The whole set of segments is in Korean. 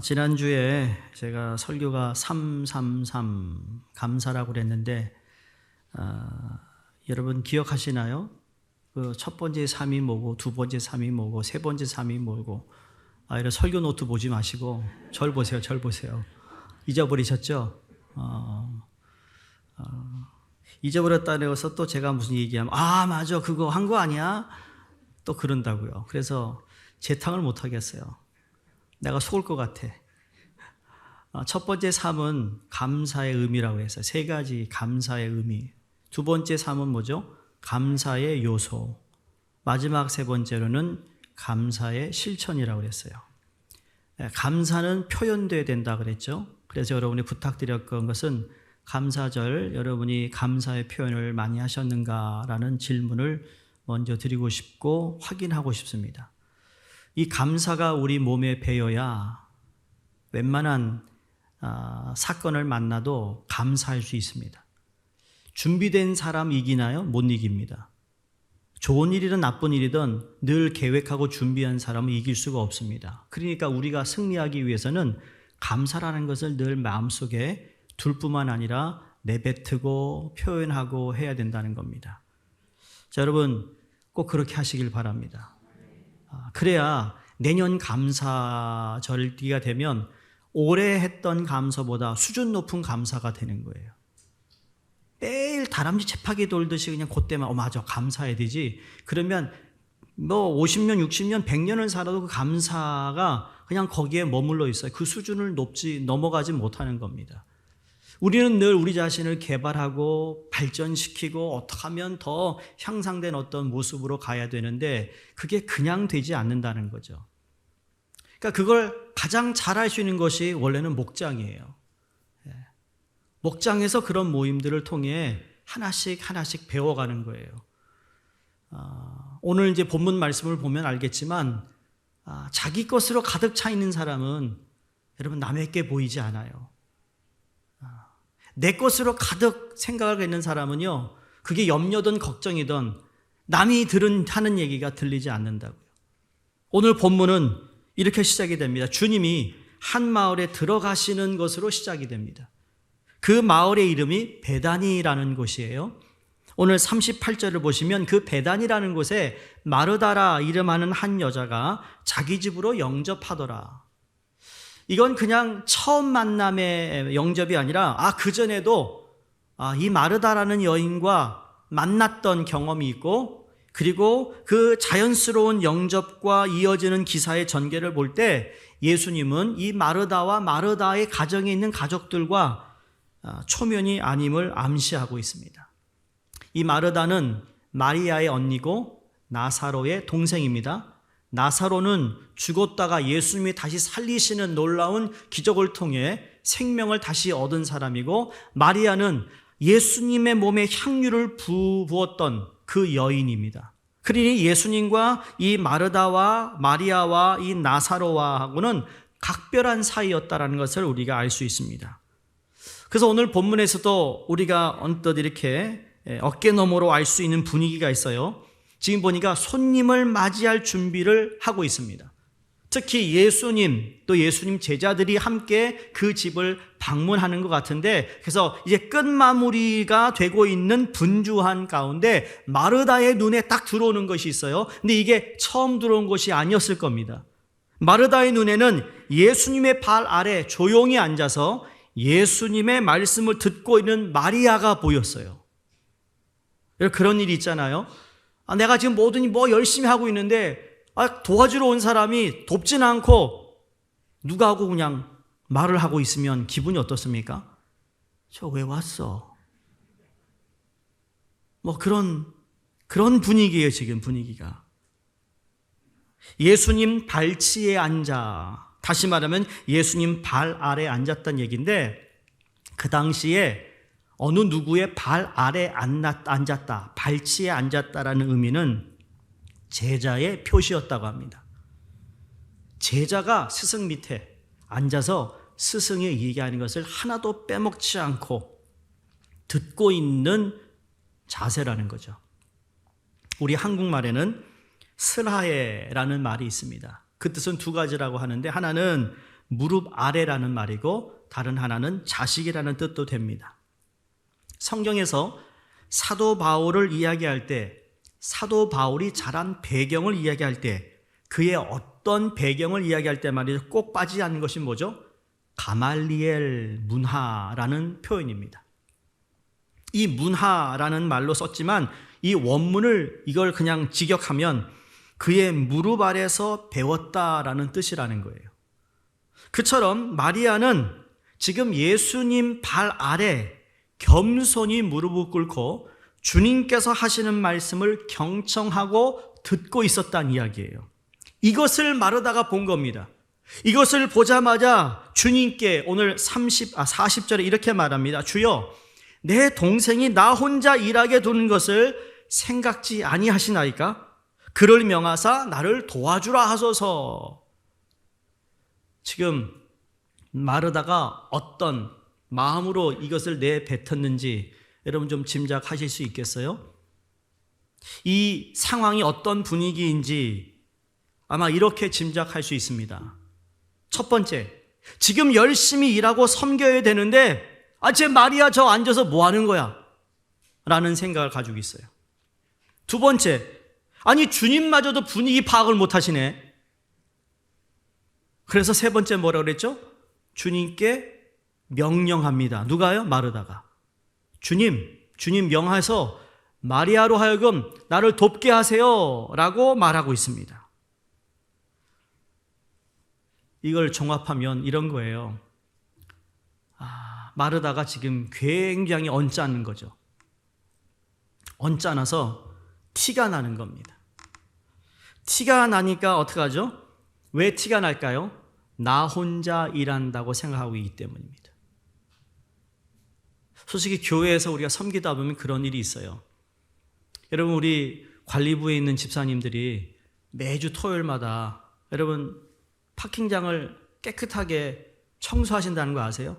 지난주에 제가 설교가 333 감사라고 그랬는데 여러분 기억하시나요? 그 첫 번째 3이 뭐고 두 번째 3이 뭐고 세 번째 3이 뭐고 이런 설교 노트 보지 마시고 절 보세요. 잊어버리셨죠? 잊어버렸다고 해서 또 제가 무슨 얘기하면 맞아 그거 한 거 아니야? 또 그런다고요. 그래서 재탕을 못 하겠어요. 내가 속을 것 같아. 첫 번째 3은 감사의 의미라고 했어요. 세 가지 감사의 의미. 두 번째 3은 뭐죠? 감사의 요소. 마지막 세 번째로는 감사의 실천이라고 그랬어요. 감사는 표현돼야 된다 그랬죠. 그래서 여러분이 부탁드렸던 것은 감사절 여러분이 감사의 표현을 많이 하셨는가라는 질문을 먼저 드리고 싶고 확인하고 싶습니다. 이 감사가 우리 몸에 배어야 웬만한 사건을 만나도 감사할 수 있습니다. 준비된 사람 이기나요? 못 이깁니다. 좋은 일이든 나쁜 일이든 늘 계획하고 준비한 사람은 이길 수가 없습니다. 그러니까 우리가 승리하기 위해서는 감사라는 것을 늘 마음속에 둘 뿐만 아니라 내뱉고 표현하고 해야 된다는 겁니다. 자, 여러분 꼭 그렇게 하시길 바랍니다. 그래야 내년 감사절기가 되면 올해 했던 감사보다 수준 높은 감사가 되는 거예요. 매일 다람쥐 쳇바퀴 돌듯이 그냥 그때만 맞아 감사해야 되지. 그러면 뭐 50년, 60년, 100년을 살아도 그 감사가 그냥 거기에 머물러 있어요. 그 수준을 넘어가지 못하는 겁니다. 우리는 늘 우리 자신을 개발하고 발전시키고 어떻게 하면 더 향상된 어떤 모습으로 가야 되는데 그게 그냥 되지 않는다는 거죠. 그러니까 그걸 가장 잘할 수 있는 것이 원래는 목장이에요. 목장에서 그런 모임들을 통해 하나씩 배워가는 거예요. 오늘 이제 본문 말씀을 보면 알겠지만 자기 것으로 가득 차 있는 사람은 여러분 남에게 보이지 않아요. 내 것으로 가득 생각하고 있는 사람은요, 그게 염려든 걱정이든 남이 하는 얘기가 들리지 않는다고요. 오늘 본문은 이렇게 시작이 됩니다. 주님이 한 마을에 들어가시는 것으로 시작이 됩니다. 그 마을의 이름이 베다니라는 곳이에요. 오늘 38절을 보시면 그 베다니라는 곳에 마르다라 이름하는 한 여자가 자기 집으로 영접하더라. 이건 그냥 처음 만남의 영접이 아니라 그전에도 이 마르다라는 여인과 만났던 경험이 있고 그리고 그 자연스러운 영접과 이어지는 기사의 전개를 볼 때 예수님은 이 마르다와 마르다의 가정에 있는 가족들과 초면이 아님을 암시하고 있습니다. 이 마르다는 마리아의 언니고 나사로의 동생입니다. 나사로는 죽었다가 예수님이 다시 살리시는 놀라운 기적을 통해 생명을 다시 얻은 사람이고 마리아는 예수님의 몸에 향유를 부었던 그 여인입니다. 그러니 예수님과 이 마르다와 마리아와 이 나사로와하고는 각별한 사이였다는 것을 우리가 알 수 있습니다. 그래서 오늘 본문에서도 우리가 언뜻 이렇게 어깨너머로 알 수 있는 분위기가 있어요. 지금 보니까 손님을 맞이할 준비를 하고 있습니다. 특히 예수님 또 예수님 제자들이 함께 그 집을 방문하는 것 같은데 그래서 이제 끝마무리가 되고 있는 분주한 가운데 마르다의 눈에 딱 들어오는 것이 있어요. 근데 이게 처음 들어온 것이 아니었을 겁니다. 마르다의 눈에는 예수님의 발 아래 조용히 앉아서 예수님의 말씀을 듣고 있는 마리아가 보였어요. 그런 일이 있잖아요. 내가 지금 열심히 하고 있는데 도와주러 온 사람이 돕지는 않고 누가 하고 그냥 말을 하고 있으면 기분이 어떻습니까? 저 왜 왔어? 그런 분위기예요, 지금 분위기가. 예수님 발치에 앉아, 다시 말하면 예수님 발 아래 앉았다는 얘기인데 그 당시에 어느 누구의 발 아래 앉았다, 발치에 앉았다라는 의미는 제자의 표시였다고 합니다. 제자가 스승 밑에 앉아서 스승이 얘기하는 것을 하나도 빼먹지 않고 듣고 있는 자세라는 거죠. 우리 한국말에는 슬하에라는 말이 있습니다. 그 뜻은 두 가지라고 하는데 하나는 무릎 아래라는 말이고 다른 하나는 자식이라는 뜻도 됩니다. 성경에서 사도 바울을 이야기할 때, 사도 바울이 자란 배경을 이야기할 때, 그의 어떤 배경을 이야기할 때 말이죠, 꼭 빠지지 않는 것이 뭐죠? 가말리엘 문하라는 표현입니다. 이 문하라는 말로 썼지만 이 원문을 이걸 그냥 직역하면 그의 무릎 아래서 배웠다라는 뜻이라는 거예요. 그처럼 마리아는 지금 예수님 발 아래 겸손히 무릎을 꿇고 주님께서 하시는 말씀을 경청하고 듣고 있었다는 이야기예요. 이것을 마르다가 본 겁니다. 이것을 보자마자 주님께 오늘 40절에 이렇게 말합니다. 주여, 내 동생이 나 혼자 일하게 두는 것을 생각지 아니하시나이까? 그를 명하사 나를 도와주라 하소서. 지금 마르다가 어떤 마음으로 이것을 내뱉었는지 여러분 좀 짐작하실 수 있겠어요? 이 상황이 어떤 분위기인지 아마 이렇게 짐작할 수 있습니다. 첫 번째, 지금 열심히 일하고 섬겨야 되는데 쟤 마리아 저 앉아서 뭐 하는 거야? 라는 생각을 가지고 있어요. 두 번째, 아니 주님마저도 분위기 파악을 못 하시네. 그래서 세 번째 뭐라고 그랬죠? 주님께 명령합니다. 누가요? 마르다가. 주님 명해서 마리아로 하여금 나를 돕게 하세요 라고 말하고 있습니다. 이걸 종합하면 이런 거예요. 마르다가 지금 굉장히 언짢은 거죠. 언짢아서 티가 나는 겁니다. 티가 나니까 어떡하죠? 왜 티가 날까요? 나 혼자 일한다고 생각하고 있기 때문입니다. 솔직히 교회에서 우리가 섬기다 보면 그런 일이 있어요. 여러분, 우리 관리부에 있는 집사님들이 매주 토요일마다 여러분 파킹장을 깨끗하게 청소하신다는 거 아세요?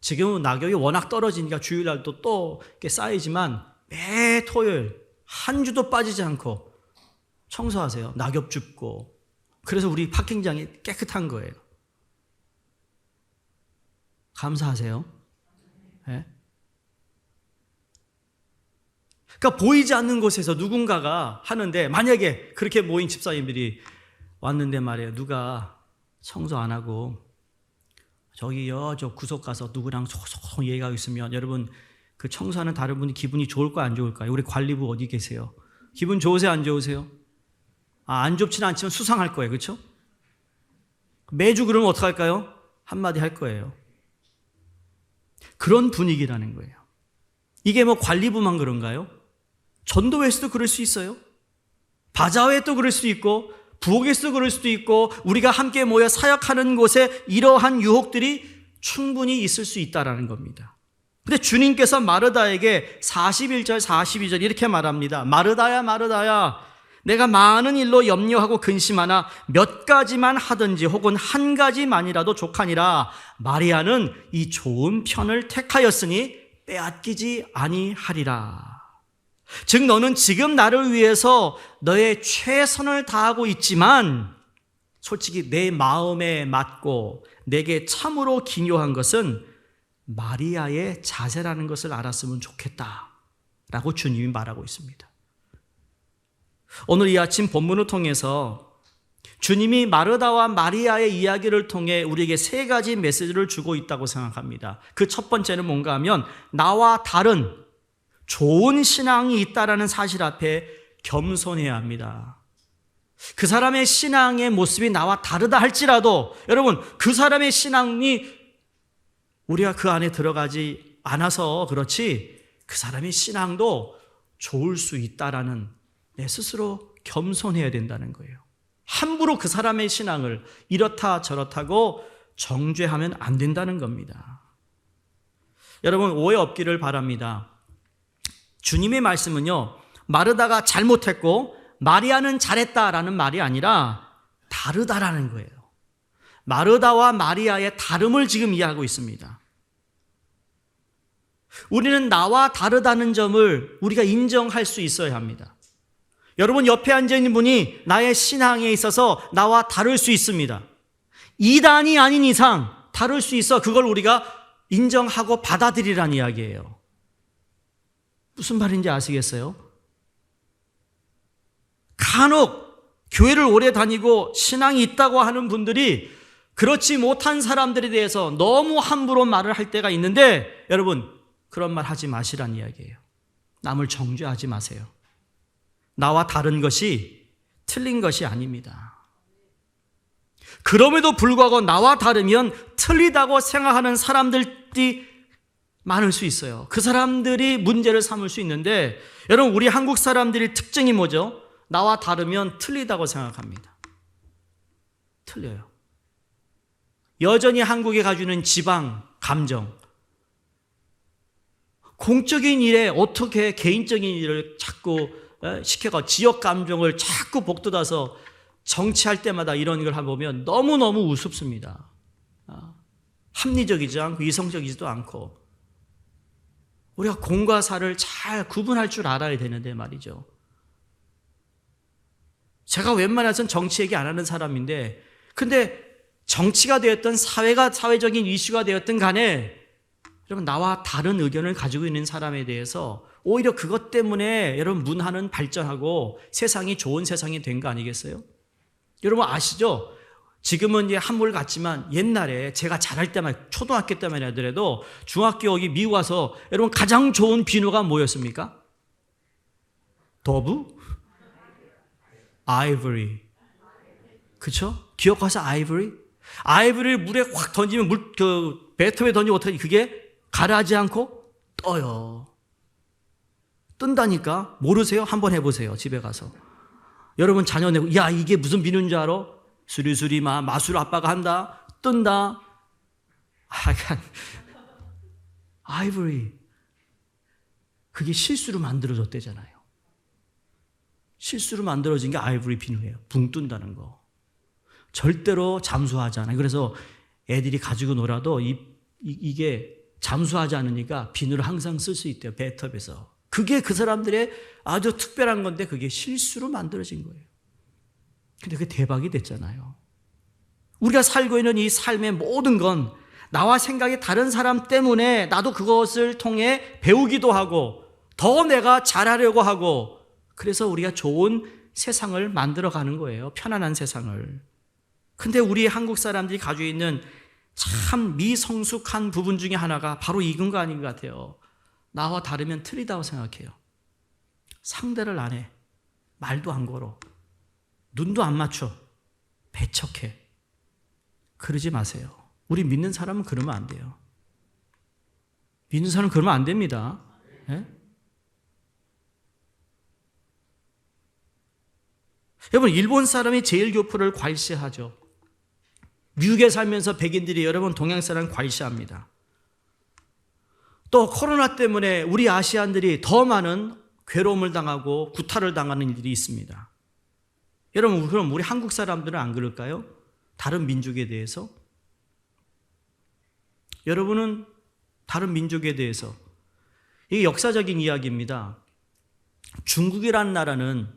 지금은 낙엽이 워낙 떨어지니까 주일날도 또 이렇게 쌓이지만 매 토요일 한 주도 빠지지 않고 청소하세요. 낙엽 줍고. 그래서 우리 파킹장이 깨끗한 거예요. 감사하세요. 네? 그러니까 보이지 않는 곳에서 누군가가 하는데 만약에 그렇게 모인 집사님들이 왔는데 말이에요. 누가 청소 안 하고 저기요 저 구석 가서 누구랑 소소소 얘기하고 있으면 여러분 그 청소하는 다른 분이 기분이 좋을까요? 안 좋을까요? 우리 관리부 어디 계세요? 기분 좋으세요? 안 좋으세요? 안 좋지는 않지만 수상할 거예요. 그렇죠? 매주 그러면 어떡할까요? 한마디 할 거예요. 그런 분위기라는 거예요. 이게 뭐 관리부만 그런가요? 전도회에서도 그럴 수 있어요. 바자회도 그럴 수도 있고 부엌에서도 그럴 수도 있고 우리가 함께 모여 사역하는 곳에 이러한 유혹들이 충분히 있을 수 있다는 겁니다. 근데 주님께서 마르다에게 41절 42절 이렇게 말합니다. 마르다야 마르다야, 내가 많은 일로 염려하고 근심하나 몇 가지만 하든지 혹은 한 가지만이라도 족하니라. 마리아는 이 좋은 편을 택하였으니 빼앗기지 아니하리라. 즉 너는 지금 나를 위해서 너의 최선을 다하고 있지만 솔직히 내 마음에 맞고 내게 참으로 기묘한 것은 마리아의 자세라는 것을 알았으면 좋겠다라고 주님이 말하고 있습니다. 오늘 이 아침 본문을 통해서 주님이 마르다와 마리아의 이야기를 통해 우리에게 세 가지 메시지를 주고 있다고 생각합니다. 그 첫 번째는 뭔가 하면 나와 다른 좋은 신앙이 있다라는 사실 앞에 겸손해야 합니다. 그 사람의 신앙의 모습이 나와 다르다 할지라도 여러분 그 사람의 신앙이 우리가 그 안에 들어가지 않아서 그렇지 그 사람의 신앙도 좋을 수 있다라는 내 스스로 겸손해야 된다는 거예요. 함부로 그 사람의 신앙을 이렇다 저렇다고 정죄하면 안 된다는 겁니다. 여러분 오해 없기를 바랍니다. 주님의 말씀은요, 마르다가 잘못했고 마리아는 잘했다라는 말이 아니라 다르다라는 거예요. 마르다와 마리아의 다름을 지금 이해하고 있습니다. 우리는 나와 다르다는 점을 우리가 인정할 수 있어야 합니다. 여러분 옆에 앉아있는 분이 나의 신앙에 있어서 나와 다를 수 있습니다. 이단이 아닌 이상 다를 수 있어. 그걸 우리가 인정하고 받아들이란 이야기예요. 무슨 말인지 아시겠어요? 간혹 교회를 오래 다니고 신앙이 있다고 하는 분들이 그렇지 못한 사람들에 대해서 너무 함부로 말을 할 때가 있는데, 여러분 그런 말 하지 마시란 이야기예요. 남을 정죄하지 마세요. 나와 다른 것이 틀린 것이 아닙니다. 그럼에도 불구하고 나와 다르면 틀리다고 생각하는 사람들이 많을 수 있어요. 그 사람들이 문제를 삼을 수 있는데, 여러분 우리 한국 사람들의 특징이 뭐죠? 나와 다르면 틀리다고 생각합니다. 틀려요. 여전히 한국에 가지고 있는 지방 감정, 공적인 일에 어떻게 개인적인 일을 자꾸 시켜가 지역 감정을 자꾸 복돋아서 정치할 때마다 이런 걸 보면 너무너무 우습습니다. 합리적이지 않고 이성적이지도 않고, 우리가 공과 사를 잘 구분할 줄 알아야 되는데 말이죠. 제가 웬만해서는 정치 얘기 안 하는 사람인데, 근데 정치가 되었던 사회적인 이슈가 되었든 간에 여러분 나와 다른 의견을 가지고 있는 사람에 대해서 오히려 그것 때문에 여러분 문화는 발전하고 세상이 좋은 세상이 된 거 아니겠어요? 여러분 아시죠? 지금은 이제 한물 같지만 옛날에 제가 자랄 때만, 초등학교 때만 하더라도 중학교 여기 미국 와서 여러분 가장 좋은 비누가 뭐였습니까? 더브? 아이보리. 그쵸? 기억하세요? 아이보리를 물에 확 던지면 배터에 던지면 어떻게 그게 가라앉지 않고 떠요. 뜬다니까. 모르세요? 한번 해보세요. 집에 가서. 여러분 자녀 내고, 야 이게 무슨 비누인 줄 알아? 수리수리 마술 아빠가 한다. 뜬다. 아이보리. 그게 실수로 만들어졌대잖아요. 실수로 만들어진 게 아이보리 비누예요. 붕 뜬다는 거. 절대로 잠수하지 않아요. 그래서 애들이 가지고 놀아도 이게 잠수하지 않으니까 비누를 항상 쓸 수 있대요. 배터에서. 그게 그 사람들의 아주 특별한 건데 그게 실수로 만들어진 거예요. 근데 그게 대박이 됐잖아요. 우리가 살고 있는 이 삶의 모든 건 나와 생각이 다른 사람 때문에 나도 그것을 통해 배우기도 하고 더 내가 잘하려고 하고, 그래서 우리가 좋은 세상을 만들어가는 거예요. 편안한 세상을. 근데 우리 한국 사람들이 가지고 있는 참 미성숙한 부분 중에 하나가 바로 이건 거 아닌 것 같아요. 나와 다르면 틀리다고 생각해요. 상대를 안 해. 말도 안 걸어. 눈도 안 맞춰. 배척해. 그러지 마세요. 우리 믿는 사람은 그러면 안 돼요. 믿는 사람은 그러면 안 됩니다. 네? 여러분 일본 사람이 제일 교포를 괄시하죠. 미국에 살면서 백인들이 여러분 동양 사람 과시합니다. 또 코로나 때문에 우리 아시안들이 더 많은 괴로움을 당하고 구타를 당하는 일들이 있습니다. 여러분 그럼 우리 한국 사람들은 안 그럴까요? 다른 민족에 대해서? 여러분은 다른 민족에 대해서, 이게 역사적인 이야기입니다. 중국이라는 나라는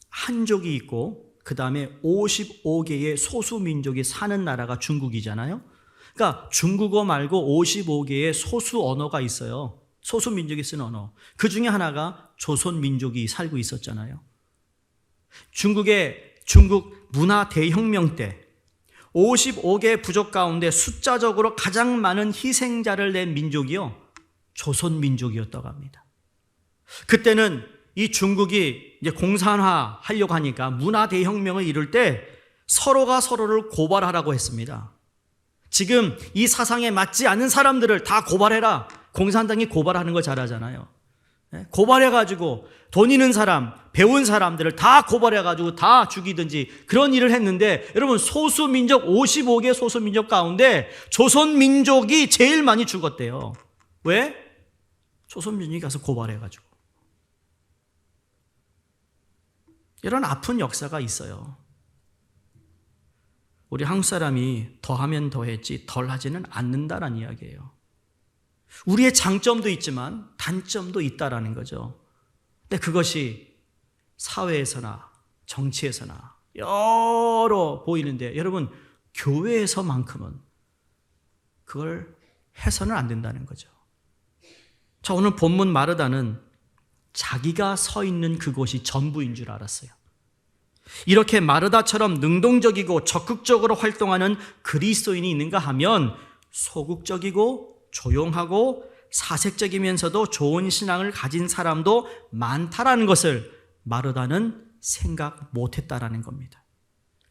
한족이 있고 그 다음에 55개의 소수민족이 사는 나라가 중국이잖아요. 그러니까 중국어 말고 55개의 소수 언어가 있어요. 소수민족이 쓰는 언어. 그 중에 하나가 조선민족이 살고 있었잖아요. 중국 문화 대혁명 때 55개 부족 가운데 숫자적으로 가장 많은 희생자를 낸 민족이요, 조선민족이었다고 합니다. 그때는 이 중국이 이제 공산화 하려고 하니까 문화 대혁명을 이룰 때 서로가 서로를 고발하라고 했습니다. 지금 이 사상에 맞지 않는 사람들을 다 고발해라. 공산당이 고발하는 거 잘하잖아요. 고발해가지고 돈 있는 사람, 배운 사람들을 다 고발해가지고 다 죽이든지 그런 일을 했는데, 여러분 소수민족 55개 소수민족 가운데 조선민족이 제일 많이 죽었대요. 왜? 조선민족이 가서 고발해가지고. 이런 아픈 역사가 있어요. 우리 한국 사람이 더하면 더했지 덜하지는 않는다라는 이야기예요. 우리의 장점도 있지만 단점도 있다라는 거죠. 근데 그것이 사회에서나 정치에서나 여러 보이는데, 여러분 교회에서만큼은 그걸 해서는 안 된다는 거죠. 자, 오늘 본문 마르다는 자기가 서 있는 그곳이 전부인 줄 알았어요. 이렇게 마르다처럼 능동적이고 적극적으로 활동하는 그리스도인이 있는가 하면 소극적이고 조용하고 사색적이면서도 좋은 신앙을 가진 사람도 많다라는 것을 마르다는 생각 못했다라는 겁니다.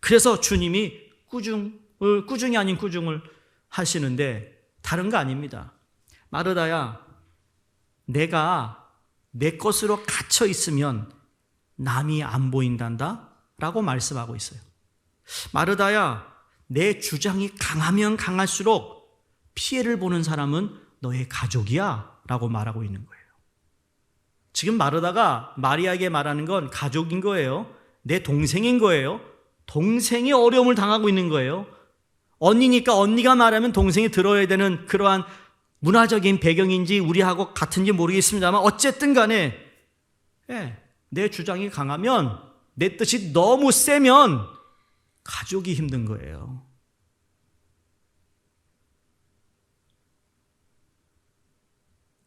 그래서 주님이 꾸중이 아닌 꾸중을 하시는데 다른 거 아닙니다. 마르다야, 내가 내 것으로 갇혀 있으면 남이 안 보인단다 라고 말씀하고 있어요. 마르다야, 내 주장이 강하면 강할수록 피해를 보는 사람은 너의 가족이야 라고 말하고 있는 거예요. 지금 마르다가 마리아에게 말하는 건 가족인 거예요. 내 동생인 거예요. 동생이 어려움을 당하고 있는 거예요. 언니니까 언니가 말하면 동생이 들어야 되는 그러한 문화적인 배경인지 우리하고 같은지 모르겠습니다만 어쨌든 간에 내 주장이 강하면, 내 뜻이 너무 세면 가족이 힘든 거예요.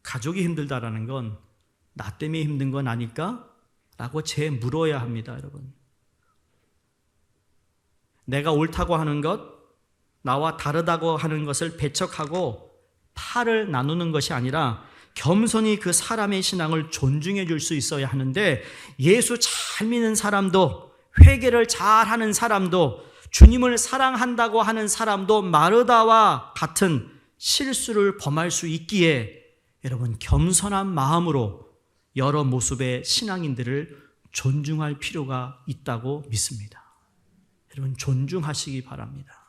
가족이 힘들다라는 건 나 때문에 힘든 건 아닐까? 라고 물어야 합니다, 여러분. 내가 옳다고 하는 것, 나와 다르다고 하는 것을 배척하고 팔을 나누는 것이 아니라 겸손히 그 사람의 신앙을 존중해 줄 수 있어야 하는데, 예수 잘 믿는 사람도, 회개를 잘 하는 사람도, 주님을 사랑한다고 하는 사람도 마르다와 같은 실수를 범할 수 있기에 여러분, 겸손한 마음으로 여러 모습의 신앙인들을 존중할 필요가 있다고 믿습니다. 여러분, 존중하시기 바랍니다.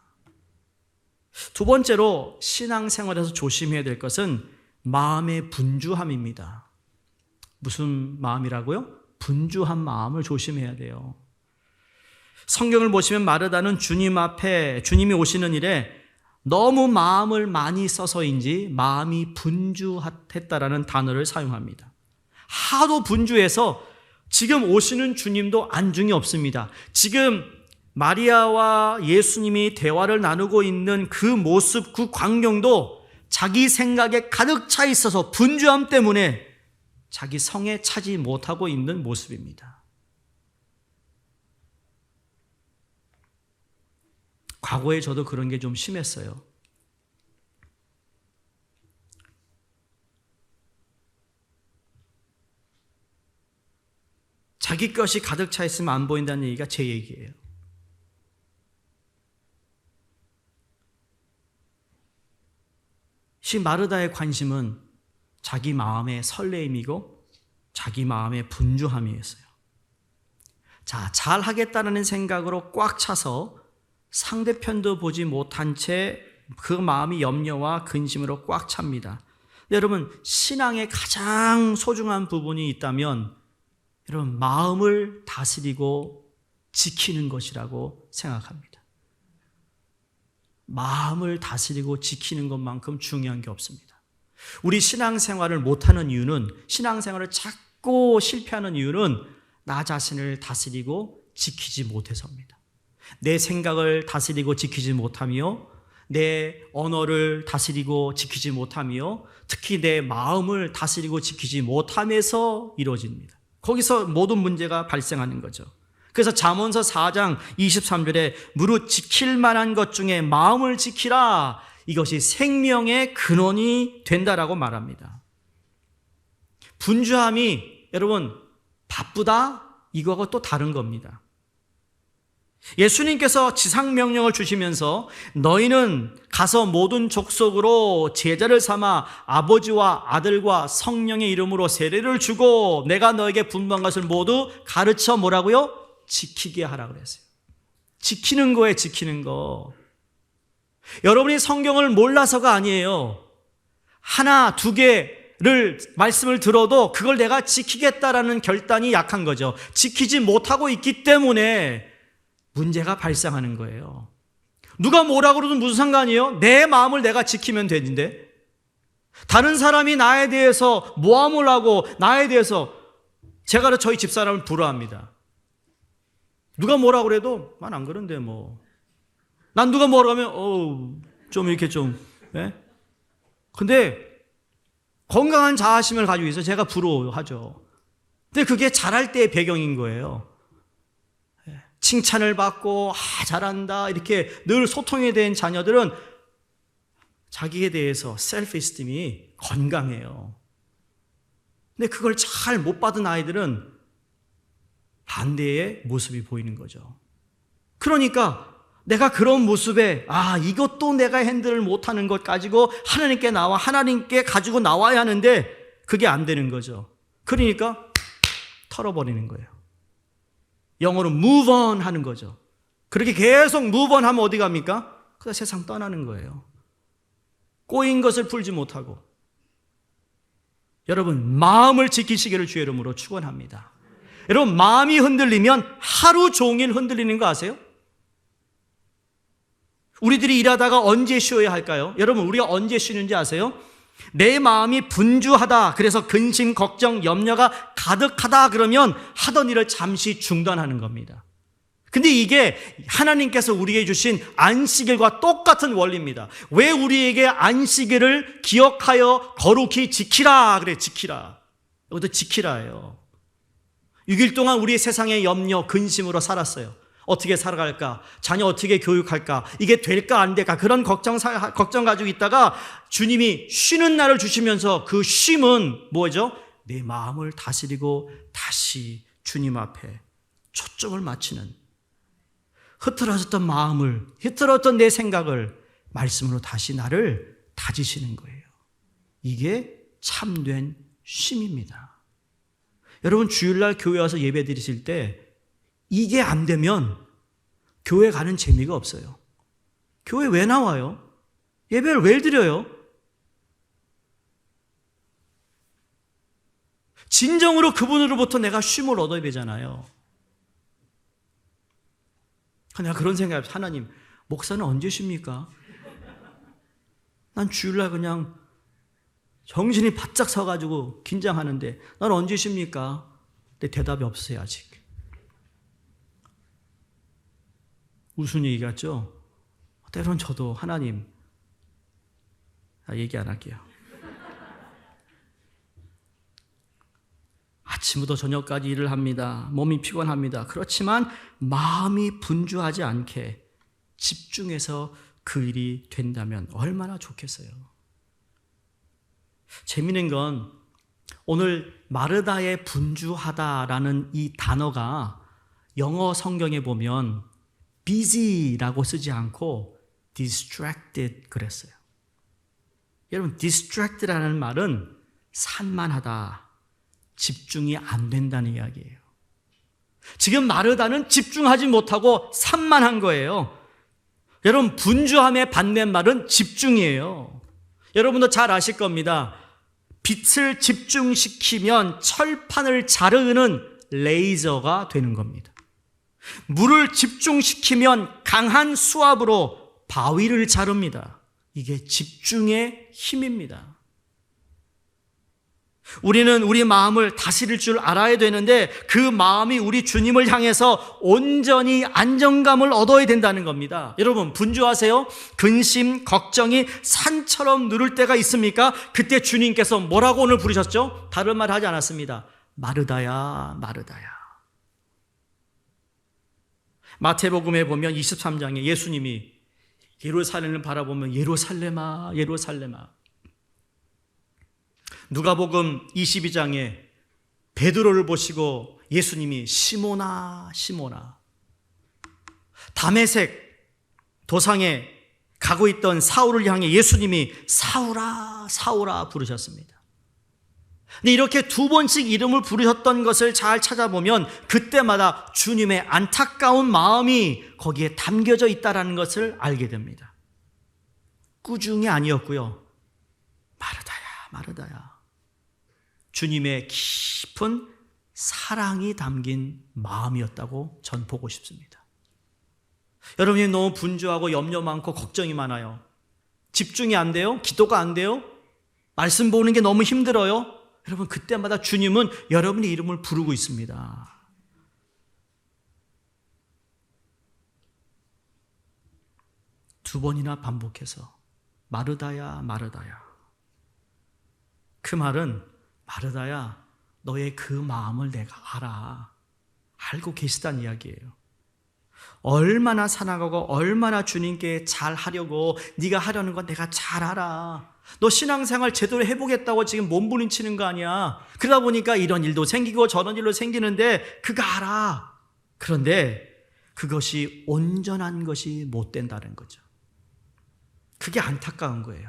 두 번째로 신앙생활에서 조심해야 될 것은 마음의 분주함입니다. 무슨 마음이라고요? 분주한 마음을 조심해야 돼요. 성경을 보시면 마르다는 주님 앞에, 주님이 오시는 일에 너무 마음을 많이 써서인지 마음이 분주했다라는 단어를 사용합니다. 하도 분주해서 지금 오시는 주님도 안중이 없습니다. 지금 마리아와 예수님이 대화를 나누고 있는 그 모습, 그 광경도 자기 생각에 가득 차 있어서 분주함 때문에 자기 성에 차지 못하고 있는 모습입니다. 과거에 저도 그런 게 좀 심했어요. 자기 것이 가득 차 있으면 안 보인다는 얘기가 제 얘기예요. 마르다의 관심은 자기 마음의 설레임이고 자기 마음의 분주함이었어요. 자, 잘하겠다는 생각으로 꽉 차서 상대편도 보지 못한 채 그 마음이 염려와 근심으로 꽉 찹니다. 여러분, 신앙의 가장 소중한 부분이 있다면 여러분, 마음을 다스리고 지키는 것이라고 생각합니다. 마음을 다스리고 지키는 것만큼 중요한 게 없습니다. 우리 신앙생활을 못하는 이유는, 신앙생활을 자꾸 실패하는 이유는 나 자신을 다스리고 지키지 못해서입니다. 내 생각을 다스리고 지키지 못하며, 내 언어를 다스리고 지키지 못하며, 특히 내 마음을 다스리고 지키지 못함에서 이루어집니다. 거기서 모든 문제가 발생하는 거죠. 그래서 잠언서 4장 23절에 무릇 지킬 만한 것 중에 마음을 지키라, 이것이 생명의 근원이 된다라고 말합니다. 분주함이 여러분 바쁘다 이거하고 또 다른 겁니다. 예수님께서 지상명령을 주시면서 너희는 가서 모든 족속으로 제자를 삼아 아버지와 아들과 성령의 이름으로 세례를 주고 내가 너에게 분부한 것을 모두 가르쳐 뭐라고요? 지키게 하라고 그랬어요. 지키는 거예요, 지키는 거. 여러분이 성경을 몰라서가 아니에요. 하나, 두 개를 말씀을 들어도 그걸 내가 지키겠다라는 결단이 약한 거죠. 지키지 못하고 있기 때문에 문제가 발생하는 거예요. 누가 뭐라 그러든 무슨 상관이에요? 내 마음을 내가 지키면 되는데, 다른 사람이 나에 대해서 모함을 하고 나에 대해서, 제가 저희 집사람을 부러워합니다. 누가 뭐라 그래도 난 안 그런데 뭐 난 누가 뭐라고 하면 좀 이렇게 좀. 예? 근데 건강한 자아심을 가지고 있어 제가 부러워하죠. 근데 그게 잘할 때의 배경인 거예요. 칭찬을 받고 잘한다 이렇게 늘 소통에 대한 자녀들은 자기에 대해서 셀프 에스팀이 건강해요. 근데 그걸 잘 못 받은 아이들은 반대의 모습이 보이는 거죠. 그러니까 내가 그런 모습에 이것도 내가 핸들을 못하는 것 가지고 하나님께 가지고 나와야 하는데 그게 안 되는 거죠. 그러니까 털어버리는 거예요. 영어로 move on 하는 거죠. 그렇게 계속 move on 하면 어디 갑니까? 그다 세상 떠나는 거예요. 꼬인 것을 풀지 못하고. 여러분 마음을 지키시기를 주의 이름으로 축원합니다. 여러분 마음이 흔들리면 하루 종일 흔들리는 거 아세요? 우리들이 일하다가 언제 쉬어야 할까요? 여러분 우리가 언제 쉬는지 아세요? 내 마음이 분주하다, 그래서 근심, 걱정, 염려가 가득하다 그러면 하던 일을 잠시 중단하는 겁니다. 근데 이게 하나님께서 우리에게 주신 안식일과 똑같은 원리입니다. 왜 우리에게 안식일을 기억하여 거룩히 지키라 그래? 지키라. 이것도 지키라예요. 6일 동안 우리 세상의 염려, 근심으로 살았어요. 어떻게 살아갈까? 자녀 어떻게 교육할까? 이게 될까 안 될까? 그런 걱정 가지고 있다가 주님이 쉬는 날을 주시면서 그 쉼은 뭐죠? 내 마음을 다스리고 다시 주님 앞에 초점을 맞추는, 흐트러졌던 마음을, 흐트러졌던 내 생각을 말씀으로 다시 나를 다지시는 거예요. 이게 참된 쉼입니다. 여러분 주일날 교회 와서 예배 드리실 때 이게 안 되면 교회 가는 재미가 없어요. 교회 왜 나와요? 예배를 왜 드려요? 진정으로 그분으로부터 내가 쉼을 얻어야 되잖아요. 내가 그런 생각을, 하나님, 목사는 언제 쉽니까? 난 주일날 그냥 정신이 바짝 서가지고 긴장하는데 난 언제 쉽니까? 근데 대답이 없어요 아직. 무슨 얘기 같죠? 때로는 저도 하나님, 얘기 안 할게요. 아침부터 저녁까지 일을 합니다. 몸이 피곤합니다. 그렇지만 마음이 분주하지 않게 집중해서 그 일이 된다면 얼마나 좋겠어요. 재미있는 건 오늘 마르다의 분주하다라는 이 단어가 영어 성경에 보면 busy라고 쓰지 않고 distracted 그랬어요. 여러분 distracted라는 말은 산만하다, 집중이 안 된다는 이야기예요. 지금 마르다는 집중하지 못하고 산만한 거예요. 여러분 분주함의 반대말은 집중이에요. 여러분도 잘 아실 겁니다. 빛을 집중시키면 철판을 자르는 레이저가 되는 겁니다. 물을 집중시키면 강한 수압으로 바위를 자릅니다. 이게 집중의 힘입니다. 우리는 우리 마음을 다스릴 줄 알아야 되는데 그 마음이 우리 주님을 향해서 온전히 안정감을 얻어야 된다는 겁니다. 여러분 분주하세요? 근심, 걱정이 산처럼 누를 때가 있습니까? 그때 주님께서 뭐라고 오늘 부르셨죠? 다른 말 하지 않았습니다. 마르다야, 마르다야. 마태복음에 보면 23장에 예수님이 예루살렘을 바라보면 예루살렘아, 예루살렘아. 누가복음 22장에 베드로를 보시고 예수님이 시몬아, 시몬아. 다메섹 도상에 가고 있던 사울을 향해 예수님이 사울아, 사울아 부르셨습니다. 근데 이렇게 두 번씩 이름을 부르셨던 것을 잘 찾아보면 그때마다 주님의 안타까운 마음이 거기에 담겨져 있다는 것을 알게 됩니다. 꾸중이 아니었고요. 마르다야, 마르다야. 주님의 깊은 사랑이 담긴 마음이었다고 전 보고 싶습니다. 여러분이 너무 분주하고 염려 많고 걱정이 많아요. 집중이 안 돼요? 기도가 안 돼요? 말씀 보는 게 너무 힘들어요? 여러분 그때마다 주님은 여러분의 이름을 부르고 있습니다. 2번이나 반복해서 마르다야, 마르다야. 그 말은 마르다야, 너의 그 마음을 내가 알아. 알고 계시다는 이야기예요. 얼마나 사랑하고 얼마나 주님께 잘 하려고 네가 하려는 건 내가 잘 알아. 너 신앙생활 제대로 해보겠다고 지금 몸부림치는 거 아니야. 그러다 보니까 이런 일도 생기고 저런 일도 생기는데 그거 알아. 그런데 그것이 온전한 것이 못 된다는 거죠. 그게 안타까운 거예요.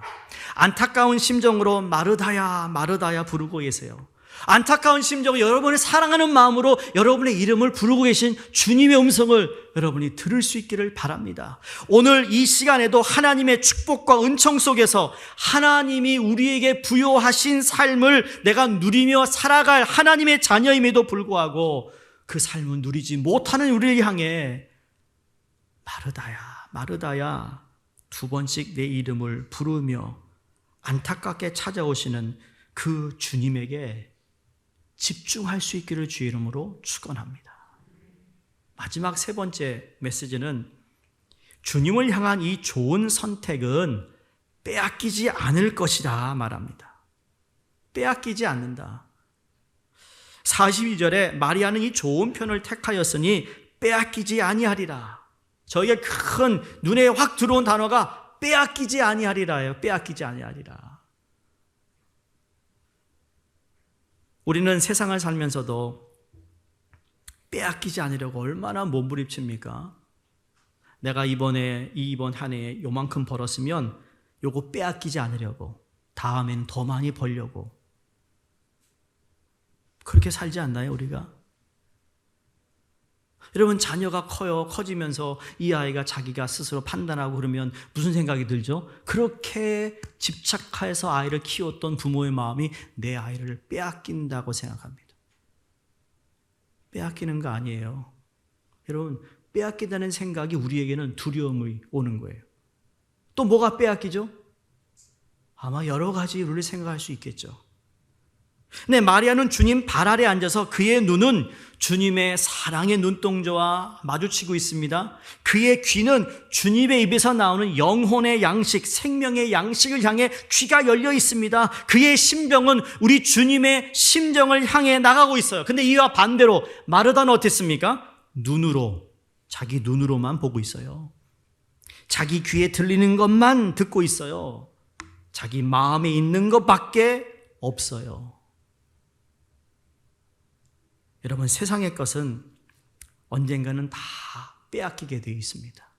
안타까운 심정으로 마르다야, 마르다야 부르고 계세요. 안타까운 심정으로 여러분을 사랑하는 마음으로 여러분의 이름을 부르고 계신 주님의 음성을 여러분이 들을 수 있기를 바랍니다. 오늘 이 시간에도 하나님의 축복과 은총 속에서 하나님이 우리에게 부여하신 삶을 내가 누리며 살아갈 하나님의 자녀임에도 불구하고 그 삶을 누리지 못하는 우리를 향해 마르다야, 마르다야 2번씩 내 이름을 부르며 안타깝게 찾아오시는 그 주님에게 집중할 수 있기를 주의 이름으로 축원합니다. 마지막 3번째 메시지는 주님을 향한 이 좋은 선택은 빼앗기지 않을 것이다 말합니다. 빼앗기지 않는다. 42절에 마리아는 이 좋은 편을 택하였으니 빼앗기지 아니하리라. 저에게 큰 눈에 확 들어온 단어가 빼앗기지 아니하리라예요. 빼앗기지 아니하리라. 우리는 세상을 살면서도 빼앗기지 않으려고 얼마나 몸부림칩니까? 내가 이번 한 해에 요만큼 벌었으면 요거 빼앗기지 않으려고, 다음엔 더 많이 벌려고. 그렇게 살지 않나요, 우리가? 여러분, 자녀가 커지면서 이 아이가 자기가 스스로 판단하고 그러면 무슨 생각이 들죠? 그렇게 집착해서 아이를 키웠던 부모의 마음이 내 아이를 빼앗긴다고 생각합니다. 빼앗기는 거 아니에요. 여러분, 빼앗기다는 생각이 우리에게는 두려움이 오는 거예요. 또 뭐가 빼앗기죠? 아마 여러 가지 이유를 생각할 수 있겠죠. 네, 마리아는 주님 발 아래 앉아서 그의 눈은 주님의 사랑의 눈동자와 마주치고 있습니다. 그의 귀는 주님의 입에서 나오는 영혼의 양식, 생명의 양식을 향해 귀가 열려 있습니다. 그의 심정은 우리 주님의 심정을 향해 나가고 있어요. 근데 이와 반대로 마르다는 어땠습니까? 자기 눈으로만 보고 있어요. 자기 귀에 들리는 것만 듣고 있어요. 자기 마음에 있는 것밖에 없어요. 여러분, 세상의 것은 언젠가는 다 빼앗기게 되어 있습니다.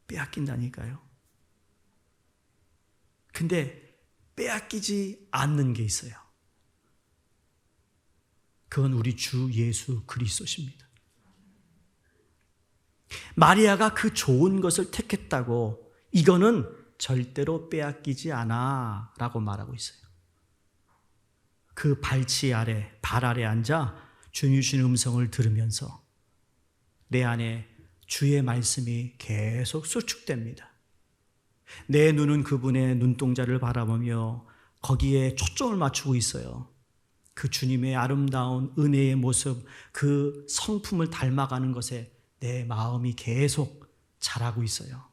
빼앗긴다니까요. 근데 빼앗기지 않는 게 있어요. 그건 우리 주 예수 그리스도십니다. 마리아가 그 좋은 것을 택했다고 이거는 절대로 빼앗기지 않아 라고 말하고 있어요. 그 발 아래 앉아 주님 주신 음성을 들으면서 내 안에 주의 말씀이 계속 수축됩니다. 내 눈은 그분의 눈동자를 바라보며 거기에 초점을 맞추고 있어요. 그 주님의 아름다운 은혜의 모습, 그 성품을 닮아가는 것에 내 마음이 계속 자라고 있어요.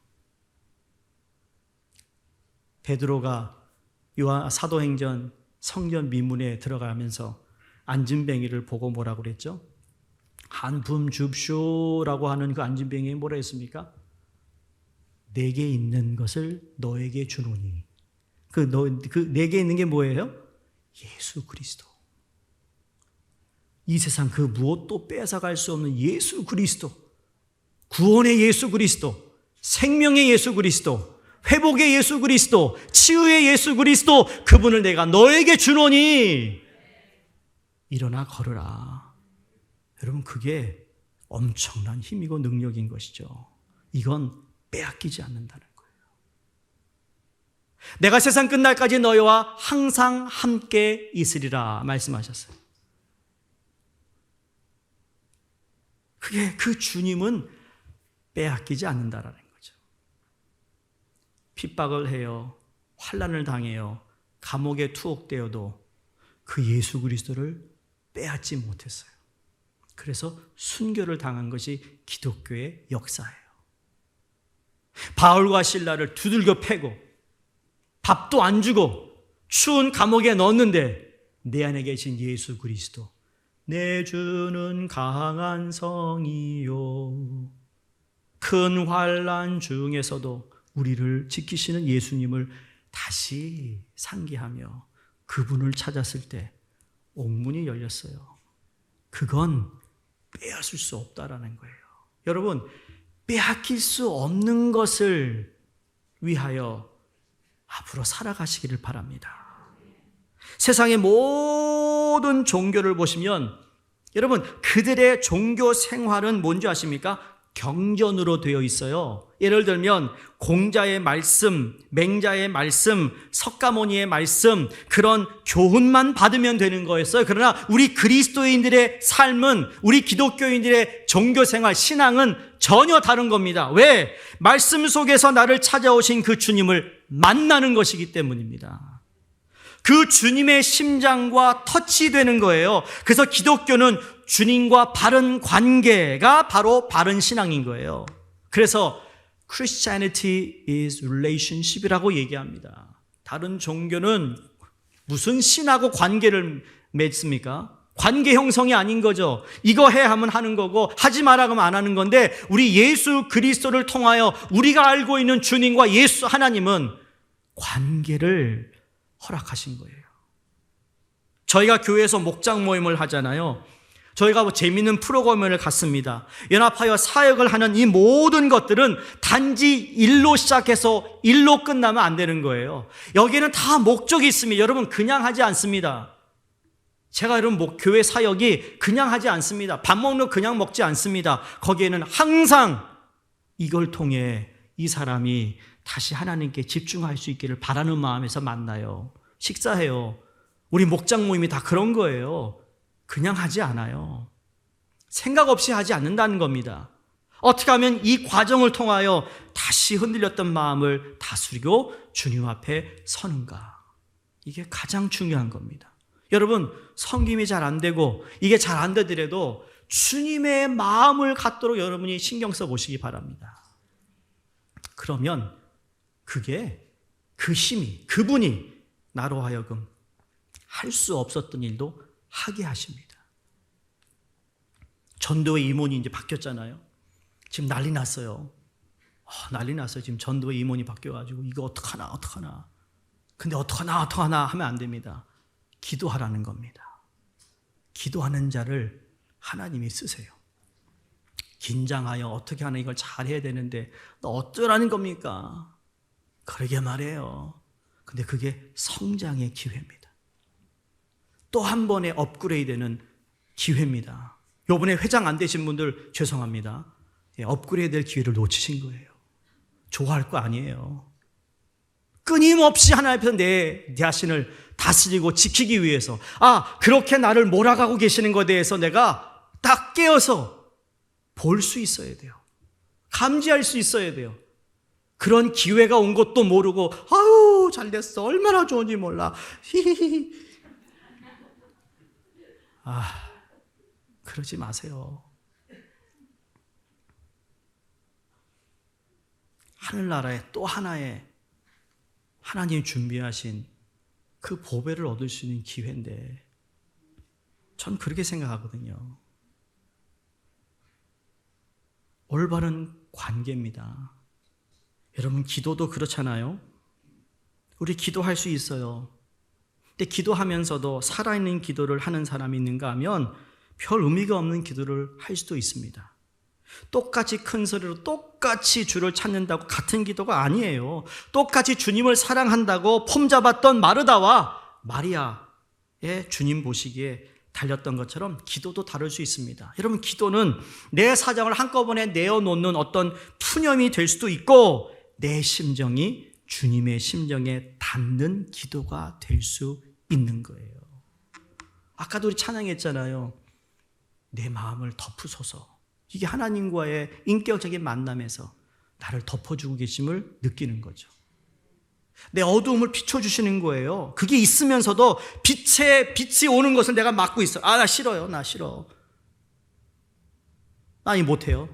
베드로가 사도행전 성전 미문에 들어가면서 안진뱅이를 보고 뭐라고 그랬죠? 한품 줍쇼라고 하는 그 안진뱅이에 뭐라 했습니까? 내게 있는 것을 너에게 주노니. 내게 있는 게 뭐예요? 예수 그리스도. 이 세상 그 무엇도 뺏어갈 수 없는 예수 그리스도. 구원의 예수 그리스도. 생명의 예수 그리스도. 회복의 예수 그리스도, 치유의 예수 그리스도, 그분을 내가 너에게 주노니 일어나 걸으라. 여러분, 그게 엄청난 힘이고 능력인 것이죠. 이건 빼앗기지 않는다는 거예요. 내가 세상 끝날까지 너희와 항상 함께 있으리라 말씀하셨어요. 그게 그 주님은 빼앗기지 않는다라는 거예요. 핍박을 해요. 환난을 당해요. 감옥에 투옥되어도 그 예수 그리스도를 빼앗지 못했어요. 그래서 순교를 당한 것이 기독교의 역사예요. 바울과 실라를 두들겨 패고 밥도 안 주고 추운 감옥에 넣었는데 내 안에 계신 예수 그리스도, 내 주는 강한 성이요, 큰 환난 중에서도 우리를 지키시는 예수님을 다시 상기하며 그분을 찾았을 때 옥문이 열렸어요. 그건 빼앗을 수 없다라는 거예요. 여러분, 빼앗길 수 없는 것을 위하여 앞으로 살아가시기를 바랍니다. 세상의 모든 종교를 보시면 여러분, 그들의 종교 생활은 뭔지 아십니까? 경전으로 되어 있어요. 예를 들면 공자의 말씀, 맹자의 말씀, 석가모니의 말씀, 그런 교훈만 받으면 되는 거였어요. 그러나 우리 그리스도인들의 삶은, 우리 기독교인들의 종교생활, 신앙은 전혀 다른 겁니다. 왜? 말씀 속에서 나를 찾아오신 그 주님을 만나는 것이기 때문입니다. 그 주님의 심장과 터치되는 거예요. 그래서 기독교는 주님과 바른 관계가 바로 바른 신앙인 거예요. 그래서 Christianity is relationship이라고 얘기합니다. 다른 종교는 무슨 신하고 관계를 맺습니까? 관계 형성이 아닌 거죠. 이거 해 하면 하는 거고 하지 마라 하면 안 하는 건데, 우리 예수 그리스도를 통하여 우리가 알고 있는 주님과 예수 하나님은 관계를 허락하신 거예요. 저희가 교회에서 목장 모임을 하잖아요. 저희가 재미있는 프로그램을 갖습니다. 연합하여 사역을 하는 이 모든 것들은 단지 일로 시작해서 일로 끝나면 안 되는 거예요. 여기에는 다 목적이 있습니다. 여러분, 그냥 하지 않습니다. 제가 여러분 교회 사역이 그냥 하지 않습니다. 밥 먹는 거 그냥 먹지 않습니다. 거기에는 항상 이걸 통해 이 사람이 다시 하나님께 집중할 수 있기를 바라는 마음에서 만나요. 식사해요. 우리 목장 모임이 다 그런 거예요. 그냥 하지 않아요. 생각 없이 하지 않는다는 겁니다. 어떻게 하면 이 과정을 통하여 다시 흔들렸던 마음을 다스리고 주님 앞에 서는가. 이게 가장 중요한 겁니다. 여러분, 섬김이 잘 안 되고 이게 잘 안 되더라도 주님의 마음을 갖도록 여러분이 신경 써 보시기 바랍니다. 그러면 그게, 그 힘이, 그분이 나로 하여금 할 수 없었던 일도 하게 하십니다. 전도의 임원이 이제 바뀌었잖아요. 지금 난리 났어요. 난리 났어요. 지금 전도의 임원이 바뀌어가지고 이거 어떡하나. 근데 어떡하나 하면 안 됩니다. 기도하라는 겁니다. 기도하는 자를 하나님이 쓰세요. 긴장하여 어떻게 하나 이걸 잘해야 되는데 너 어쩌라는 겁니까? 그러게 말해요. 근데 그게 성장의 기회입니다. 또 한 번의 업그레이드는 기회입니다. 이번에 회장 안 되신 분들 죄송합니다. 업그레이드 될 기회를 놓치신 거예요. 좋아할 거 아니에요. 끊임없이 하나님 앞에서 내 자신을 다스리고 지키기 위해서, 그렇게 나를 몰아가고 계시는 것에 대해서 내가 딱 깨어서 볼 수 있어야 돼요. 감지할 수 있어야 돼요. 그런 기회가 온 것도 모르고 아유 잘됐어, 얼마나 좋은지 몰라, 히히히. 그러지 마세요. 하늘나라에 또 하나의 하나님이 준비하신 그 보배를 얻을 수 있는 기회인데, 전 그렇게 생각하거든요. 올바른 관계입니다. 여러분, 기도도 그렇잖아요. 우리 기도할 수 있어요. 근데 기도하면서도 살아있는 기도를 하는 사람이 있는가 하면 별 의미가 없는 기도를 할 수도 있습니다. 똑같이 큰 소리로 똑같이 주를 찾는다고 같은 기도가 아니에요. 똑같이 주님을 사랑한다고 폼 잡았던 마르다와 마리아의 주님 보시기에 달렸던 것처럼 기도도 다를 수 있습니다. 여러분, 기도는 내 사정을 한꺼번에 내어놓는 어떤 푸념이 될 수도 있고, 내 심정이 주님의 심정에 닿는 기도가 될 수 있는 거예요. 아까도 우리 찬양했잖아요. 내 마음을 덮으소서. 이게 하나님과의 인격적인 만남에서 나를 덮어주고 계심을 느끼는 거죠. 내 어두움을 비춰주시는 거예요. 그게 있으면서도 빛이 오는 것을 내가 막고 있어. 나 싫어요. 나 싫어. 아니 못해요.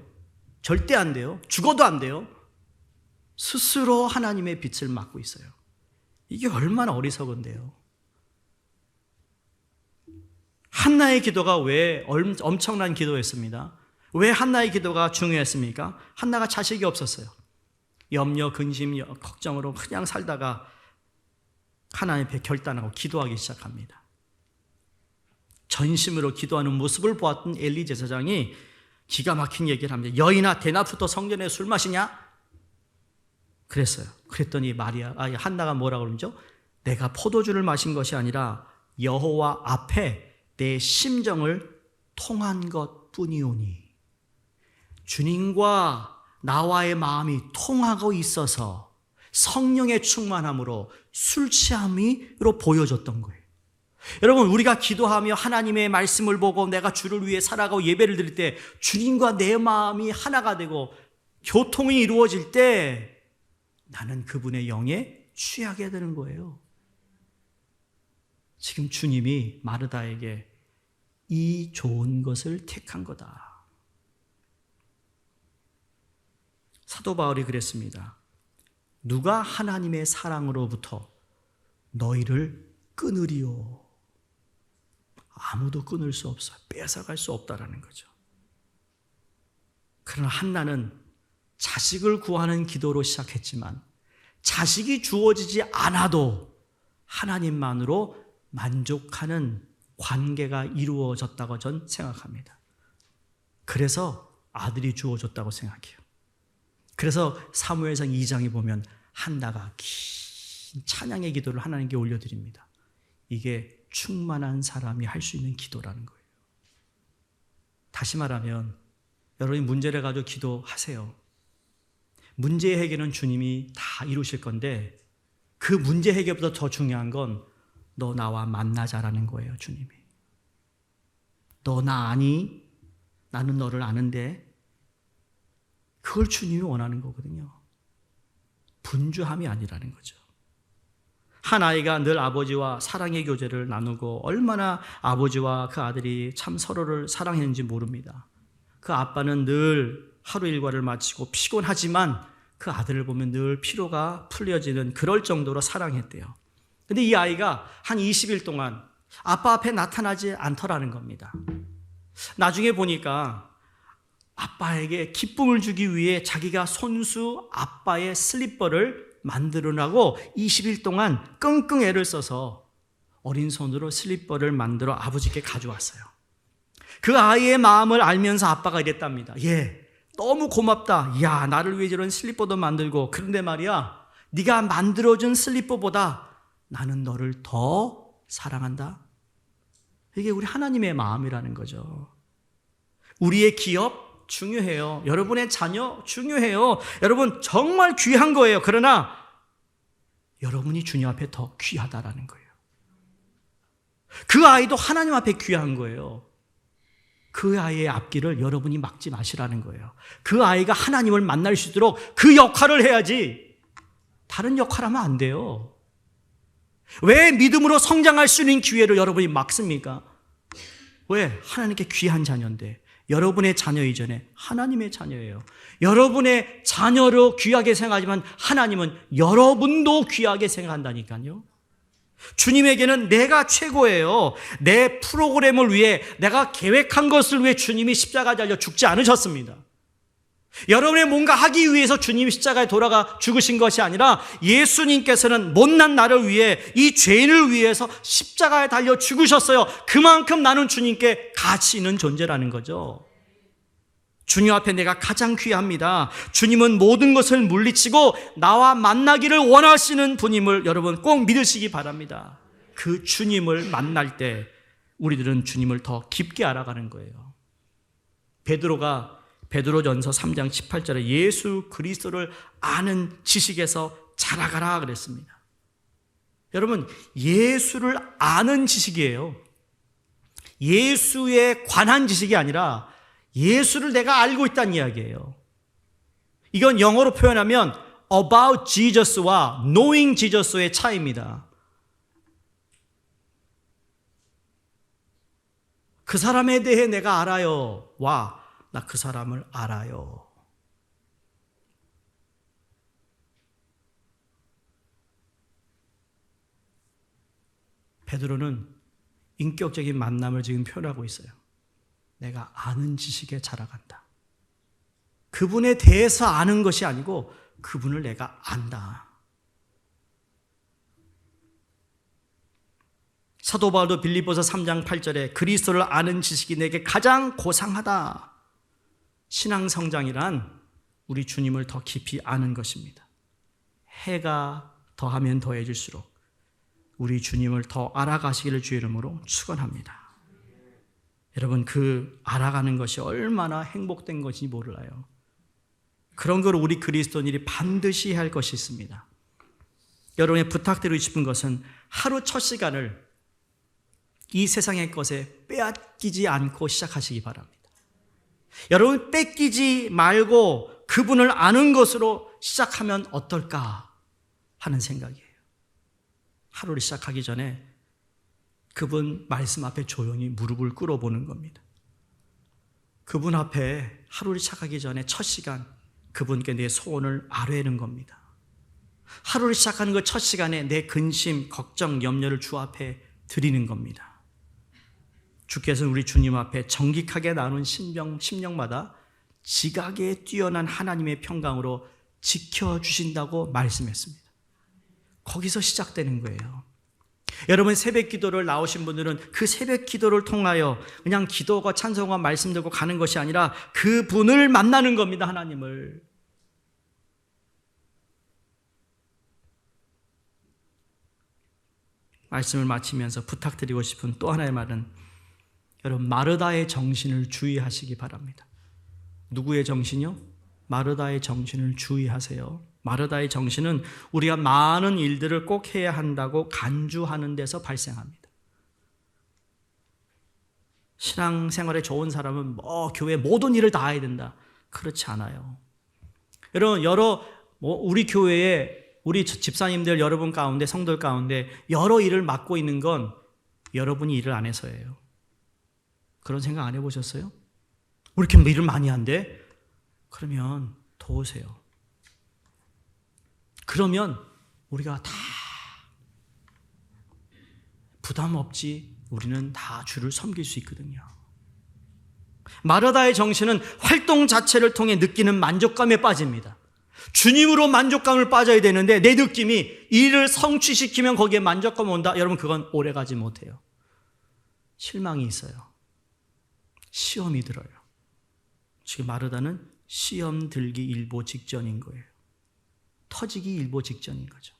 절대 안 돼요. 죽어도 안 돼요. 스스로 하나님의 빛을 막고 있어요. 이게 얼마나 어리석은데요. 한나의 기도가 왜 엄청난 기도였습니다. 왜 한나의 기도가 중요했습니까? 한나가 자식이 없었어요. 염려, 근심, 걱정으로 그냥 살다가 하나님 앞에 결단하고 기도하기 시작합니다. 전심으로 기도하는 모습을 보았던 엘리 제사장이 기가 막힌 얘기를 합니다. 여인아, 대낮부터 성전에 술 마시냐? 그랬어요. 그랬더니 한나가 뭐라고 그러죠? 내가 포도주를 마신 것이 아니라 여호와 앞에 내 심정을 통한 것뿐이오니. 주님과 나와의 마음이 통하고 있어서 성령의 충만함으로 술 취함으로 보여줬던 거예요. 여러분, 우리가 기도하며 하나님의 말씀을 보고 내가 주를 위해 살아가고 예배를 드릴 때 주님과 내 마음이 하나가 되고 교통이 이루어질 때 나는 그분의 영에 취하게 되는 거예요. 지금 주님이 마르다에게 이 좋은 것을 택한 거다. 사도 바울이 그랬습니다. 누가 하나님의 사랑으로부터 너희를 끊으리요? 아무도 끊을 수 없어요. 뺏어갈 수 없다라는 거죠. 그러나 한나는 자식을 구하는 기도로 시작했지만 자식이 주어지지 않아도 하나님만으로 만족하는 관계가 이루어졌다고 전 생각합니다. 그래서 아들이 주어졌다고 생각해요. 그래서 사무엘상 2장에 보면 한나가 긴 찬양의 기도를 하나님께 올려드립니다. 이게 충만한 사람이 할 수 있는 기도라는 거예요. 다시 말하면 여러분이 문제를 가지고 기도하세요. 문제 해결은 주님이 다 이루실 건데 그 문제 해결보다 더 중요한 건 너 나와 만나자라는 거예요. 주님이. 너 나 아니? 나는 너를 아는데. 그걸 주님이 원하는 거거든요. 분주함이 아니라는 거죠. 한 아이가 늘 아버지와 사랑의 교제를 나누고 얼마나 아버지와 그 아들이 참 서로를 사랑했는지 모릅니다. 그 아빠는 늘 하루 일과를 마치고 피곤하지만 그 아들을 보면 늘 피로가 풀려지는 그럴 정도로 사랑했대요. 근데 이 아이가 한 20일 동안 아빠 앞에 나타나지 않더라는 겁니다. 나중에 보니까 아빠에게 기쁨을 주기 위해 자기가 손수 아빠의 슬리퍼를 만들으라고 20일 동안 끙끙 애를 써서 어린 손으로 슬리퍼를 만들어 아버지께 가져왔어요. 그 아이의 마음을 알면서 아빠가 이랬답니다. 너무 고맙다. 야, 나를 위해 저런 슬리퍼도 만들고. 그런데 말이야, 네가 만들어준 슬리퍼보다 나는 너를 더 사랑한다. 이게 우리 하나님의 마음이라는 거죠. 우리의 기업 중요해요. 여러분의 자녀 중요해요. 여러분 정말 귀한 거예요. 그러나 여러분이 주님 앞에 더 귀하다라는 거예요. 그 아이도 하나님 앞에 귀한 거예요. 그 아이의 앞길을 여러분이 막지 마시라는 거예요. 그 아이가 하나님을 만날 수 있도록 그 역할을 해야지 다른 역할 하면 안 돼요. 왜 믿음으로 성장할 수 있는 기회를 여러분이 막습니까? 왜? 하나님께 귀한 자녀인데. 여러분의 자녀 이전에 하나님의 자녀예요. 여러분의 자녀로 귀하게 생각하지만 하나님은 여러분도 귀하게 생각한다니까요. 주님에게는 내가 최고예요. 내 프로그램을 위해 내가 계획한 것을 위해 주님이 십자가에 달려 죽지 않으셨습니다. 여러분의 뭔가 하기 위해서 주님이 십자가에 돌아가 죽으신 것이 아니라 예수님께서는 못난 나를 위해 이 죄인을 위해서 십자가에 달려 죽으셨어요. 그만큼 나는 주님께 가치 있는 존재라는 거죠. 주님 앞에 내가 가장 귀합니다. 주님은 모든 것을 물리치고 나와 만나기를 원하시는 분임을 여러분 꼭 믿으시기 바랍니다. 그 주님을 만날 때 우리들은 주님을 더 깊게 알아가는 거예요. 베드로전서 3장 18절에 예수 그리스도를 아는 지식에서 자라가라 그랬습니다. 여러분, 예수를 아는 지식이에요. 예수에 관한 지식이 아니라 예수를 내가 알고 있다는 이야기예요. 이건 영어로 표현하면 about Jesus와 knowing Jesus의 차이입니다. 그 사람에 대해 내가 알아요 와 나 그 사람을 알아요. 베드로는 인격적인 만남을 지금 표현하고 있어요. 내가 아는 지식에 자라간다. 그분에 대해서 아는 것이 아니고 그분을 내가 안다. 사도 바울도 빌립보서 3장 8절에 그리스도를 아는 지식이 내게 가장 고상하다. 신앙 성장이란 우리 주님을 더 깊이 아는 것입니다. 해가 더하면 더해질수록 우리 주님을 더 알아가시기를 주의 이름으로 축원합니다. 여러분, 그 알아가는 것이 얼마나 행복된 것인지 몰라요. 그런 걸 우리 그리스도인들이 반드시 할 것이 있습니다. 여러분의 부탁드리고 싶은 것은 하루 첫 시간을 이 세상의 것에 빼앗기지 않고 시작하시기 바랍니다. 여러분, 뺏기지 말고 그분을 아는 것으로 시작하면 어떨까 하는 생각이에요. 하루를 시작하기 전에 그분 말씀 앞에 조용히 무릎을 꿇어보는 겁니다. 그분 앞에 하루를 시작하기 전에 첫 시간 그분께 내 소원을 아뢰는 겁니다. 하루를 시작하는 그 첫 시간에 내 근심, 걱정, 염려를 주 앞에 드리는 겁니다. 주께서는 우리 주님 앞에 정직하게 나눈 심령마다 지각에 뛰어난 하나님의 평강으로 지켜주신다고 말씀했습니다. 거기서 시작되는 거예요. 여러분, 새벽 기도를 나오신 분들은 그 새벽 기도를 통하여 그냥 기도가 찬송과 말씀 듣고 가는 것이 아니라 그분을 만나는 겁니다. 하나님을. 말씀을 마치면서 부탁드리고 싶은 또 하나의 말은 여러분, 마르다의 정신을 주의하시기 바랍니다. 누구의 정신이요? 마르다의 정신을 주의하세요. 마르다의 정신은 우리가 많은 일들을 꼭 해야 한다고 간주하는 데서 발생합니다. 신앙생활에 좋은 사람은 교회 모든 일을 다 해야 된다. 그렇지 않아요. 여러분, 우리 교회에 우리 집사님들 여러분 가운데, 성도들 가운데 여러 일을 맡고 있는 건 여러분이 일을 안 해서예요. 그런 생각 안 해보셨어요? 왜 이렇게 일을 많이 한대? 그러면 도우세요. 그러면 우리가 다 부담 없이 우리는 다 주를 섬길 수 있거든요. 마르다의 정신은 활동 자체를 통해 느끼는 만족감에 빠집니다. 주님으로 만족감을 빠져야 되는데 내 느낌이 일을 성취시키면 거기에 만족감 온다. 여러분, 그건 오래가지 못해요. 실망이 있어요. 시험이 들어요. 지금 마르다는 시험 들기 일보 직전인 거예요. 터지기 일보 직전인 거죠.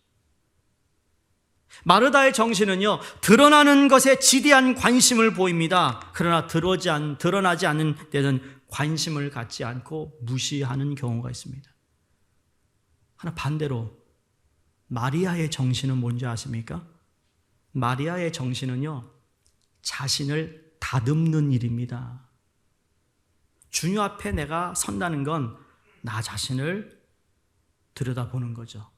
마르다의 정신은요, 드러나는 것에 지대한 관심을 보입니다. 그러나 드러나지 않는 데는 관심을 갖지 않고 무시하는 경우가 있습니다. 하나 반대로 마리아의 정신은 뭔지 아십니까? 마리아의 정신은요, 자신을 다듬는 일입니다. 주님 앞에 내가 선다는 건 나 자신을 들여다보는 거죠.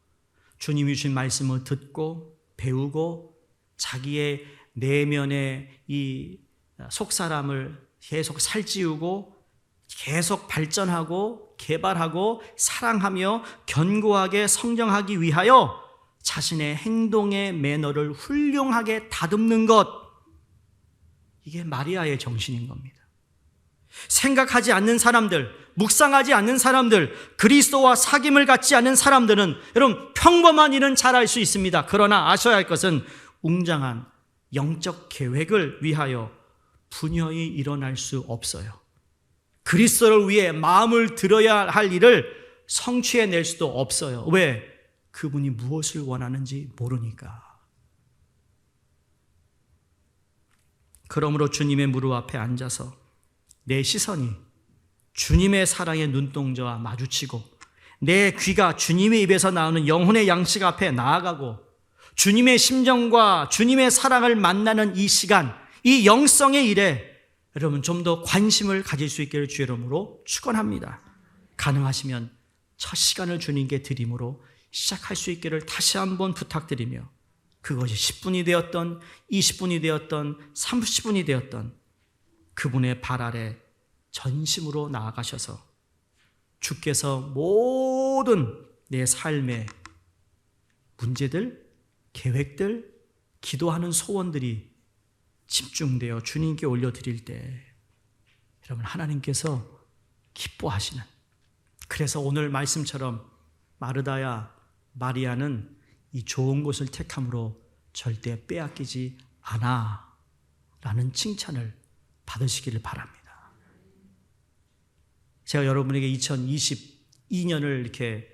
주님이 주신 말씀을 듣고 배우고 자기의 내면의 이 속사람을 계속 살찌우고 계속 발전하고 개발하고 사랑하며 견고하게 성장하기 위하여 자신의 행동의 매너를 훌륭하게 다듬는 것, 이게 마리아의 정신인 겁니다. 생각하지 않는 사람들, 묵상하지 않는 사람들, 그리스도와 사귐을 갖지 않는 사람들은 여러분 평범한 일은 잘할 수 있습니다. 그러나 아셔야 할 것은 웅장한 영적 계획을 위하여 분연히 일어날 수 없어요. 그리스도를 위해 마음을 들여야 할 일을 성취해낼 수도 없어요. 왜? 그분이 무엇을 원하는지 모르니까. 그러므로 주님의 무릎 앞에 앉아서 내 시선이 주님의 사랑의 눈동자와 마주치고 내 귀가 주님의 입에서 나오는 영혼의 양식 앞에 나아가고 주님의 심정과 주님의 사랑을 만나는 이 시간, 이 영성의 일에 여러분 좀 더 관심을 가질 수 있기를 주의 이름으로 축원합니다. 가능하시면 첫 시간을 주님께 드림으로 시작할 수 있기를 다시 한번 부탁드리며 그것이 10분이 되었던 20분이 되었던 30분이 되었던 그분의 발 아래 전심으로 나아가셔서 주께서 모든 내 삶의 문제들, 계획들, 기도하는 소원들이 집중되어 주님께 올려드릴 때 여러분 하나님께서 기뻐하시는, 그래서 오늘 말씀처럼 마르다야 마리아는 이 좋은 곳을 택함으로 절대 빼앗기지 않아 라는 칭찬을 받으시기를 바랍니다. 제가 여러분에게 2022년을 이렇게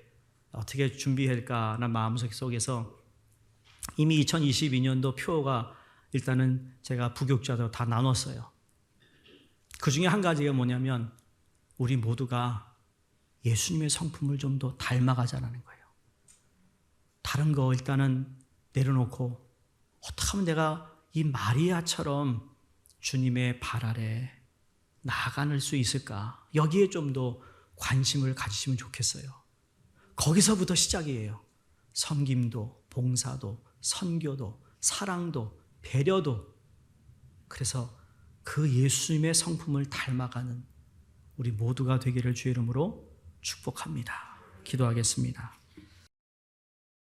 어떻게 준비할까 하는 마음속에서 이미 2022년도 표가 일단은 제가 부교육자도 다 나눴어요. 그 중에 한 가지가 뭐냐면 우리 모두가 예수님의 성품을 좀 더 닮아가자는 거예요. 다른 거 일단은 내려놓고 어떻게 하면 내가 이 마리아처럼 주님의 발 아래 나아갈 수 있을까? 여기에 좀 더 관심을 가지시면 좋겠어요. 거기서부터 시작이에요. 섬김도, 봉사도, 선교도, 사랑도, 배려도. 그래서 그 예수님의 성품을 닮아가는 우리 모두가 되기를 주의 이름으로 축복합니다. 기도하겠습니다.